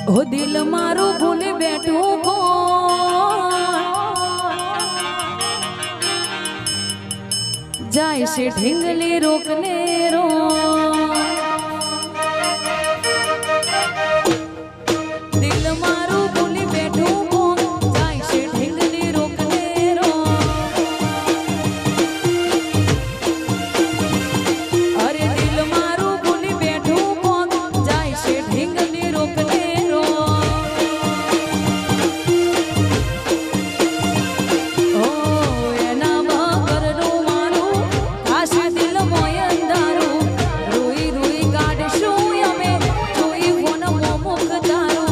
ओ दिल मारो भूले बैठू को जाए से ढींगली रोकने रो दिल मारो भूले बैठू को जाए से ढींगली रोकने रो अरे दिल मारो भूले बैठू को जाए से ढींगली रोकने रो ओ एना मगर रो मारो काशी दिल मोय अंधारू रोई रोई काढशो यमे जोई फोन मोमुख तारू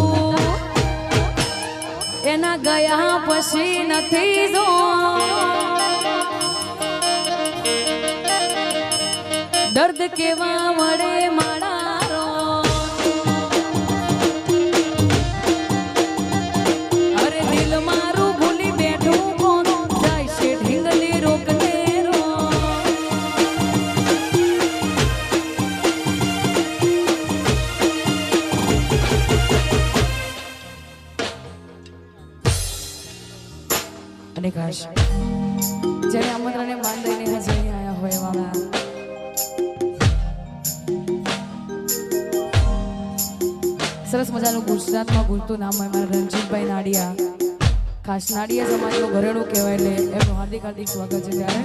एना गया पछी नथी जो दर्द केवा वडे माळारो अरे दिल मारू भूली बैठू कोण जाय से ढींगली रोकने रो અને ખાસ જેને આમંત્રણને માન દઈને હજી આયા હોય વાળા સરસ મજાનું ગુજરાતમાં બોલતું નામ હોય મારા રણજીતભાઈ નાડિયા ખાસ નાડિયા સમાજનું ઘરેણું કહેવાય એટલે એમનું હાર્દિક હાર્દિક સ્વાગત છે ત્યારે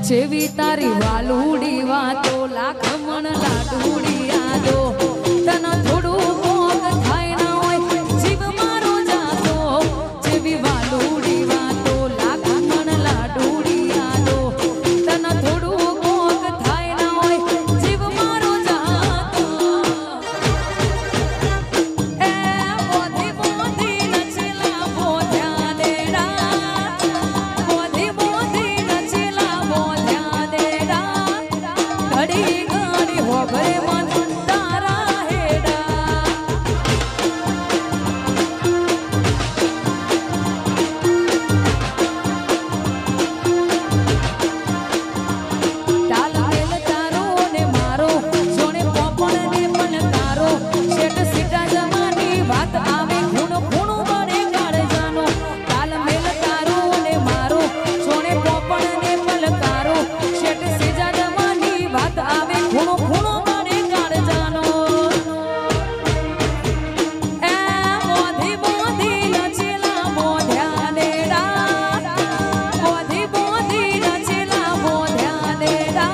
જેવી તારી વાલુડી વાતો લાખ મણ લાડુડી યાદો તને થોડું ભોગ થાય ના હોય જીવ મારો જાતો જેવી વાલુડી વાતો લાખ મણ લાડુડી યાદો તને થોડું ભોગ થાય ના હોય જીવ મારો જાતો એ બોધી બોધી નચલા બોધ્યા દેડા બોધી બોધી નચલા બોધ્યા દેડા ઘડી ઘડી હોભરે મન તારા હેડા તાલ મેલ તારો ને મારો સોને પોપણ ને પલકારો શેઠ સીટા જમાની વાત આવે ખૂણો ખૂણો બને કાળજાનો તાલ મેલ તારો ને મારો સોને પોપણ ને પલકારો શેઠ સીટા જમાની વાત આવે ખૂણો ખૂણો બને કાળજાનો એ બોધી બોધી નચલા બોધ્યા દેડા બોધી બોધી નચલા બોધ્યા દેડા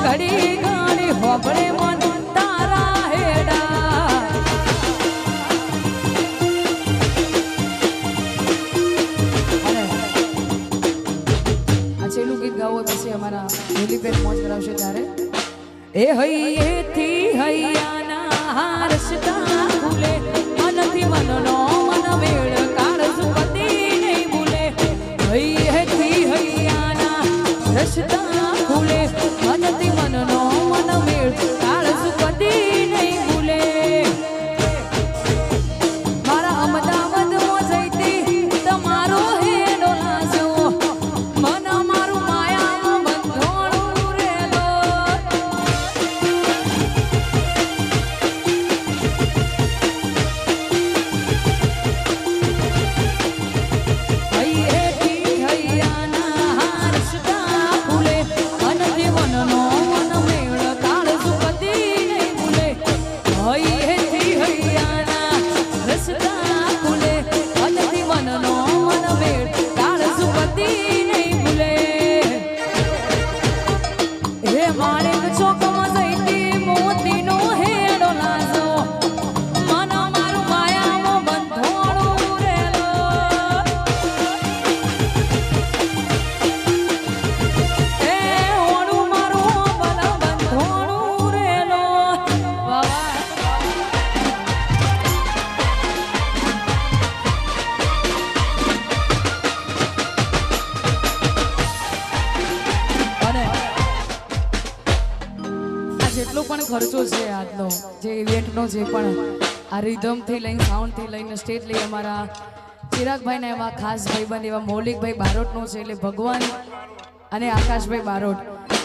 ઘડી ઘડી હોબળે મન તારા હેડા અને આ છેલ્લું ગીત ગાવું હોય પછી અમારા હોલીબેન મોજ કરાવશે ત્યારે એ હૈયેથી હૈયાના રસ્તા ભૂલે મનથી મનનો મન મેળ કાળજુ પતિ નહીં ભૂલે હૈયેથી હૈયાના રસ્તા ભૂલે મનથી મનનો મન મેળ કાળજુ પતિ નહીં ભૂલે મારા અમદાવાદમાં જઈતી તમારો હેડો લાજો મન મારું માયામાં બંધોણું રેલો હૈયેથી હૈયાના રસ્તા ભૂલે મનથી મનનો મન મેળ કાળજુ પતિ નહીં ભૂલે હૈયેથી હૈયાના રસ્તા ભૂલે મનથી મનનો મન મેળ કાળજુ પતિ નહીં ભૂલે હે માણેક ચોકમાં જઈતી મોતીનો હેડો લાજો મન મારું માયામાં બંધોણું રેલો એ ઓણું મારું બના બંધોણું રેલો વાહ અને આ જેટલો પણ ખર્ચો છે આજનો જે ઇવેન્ટનો જે પણ આ રિધમથી લઈને સાઉન્ડથી લઈને સ્ટેજ લઈ અમારા ચિરાગભાઈના એવા ખાસ ભાઈબંધ એવા મૌલિકભાઈ બારોટનો છે એટલે ભગવાન અને આકાશભાઈ બારોટ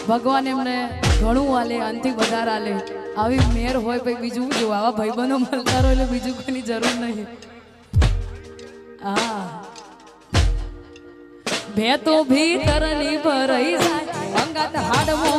ભગવાન એમને ઘણું આલે, અંતિમ વધાર આલે. આવી મેર હોય પછી બીજું જો આવા ભાઈબંધો મળતા રહો એટલે બીજું કોઈની જરૂર નહીં. હા ભે તો ભીતરની ભરાઈ જાય અંગાત હાડમો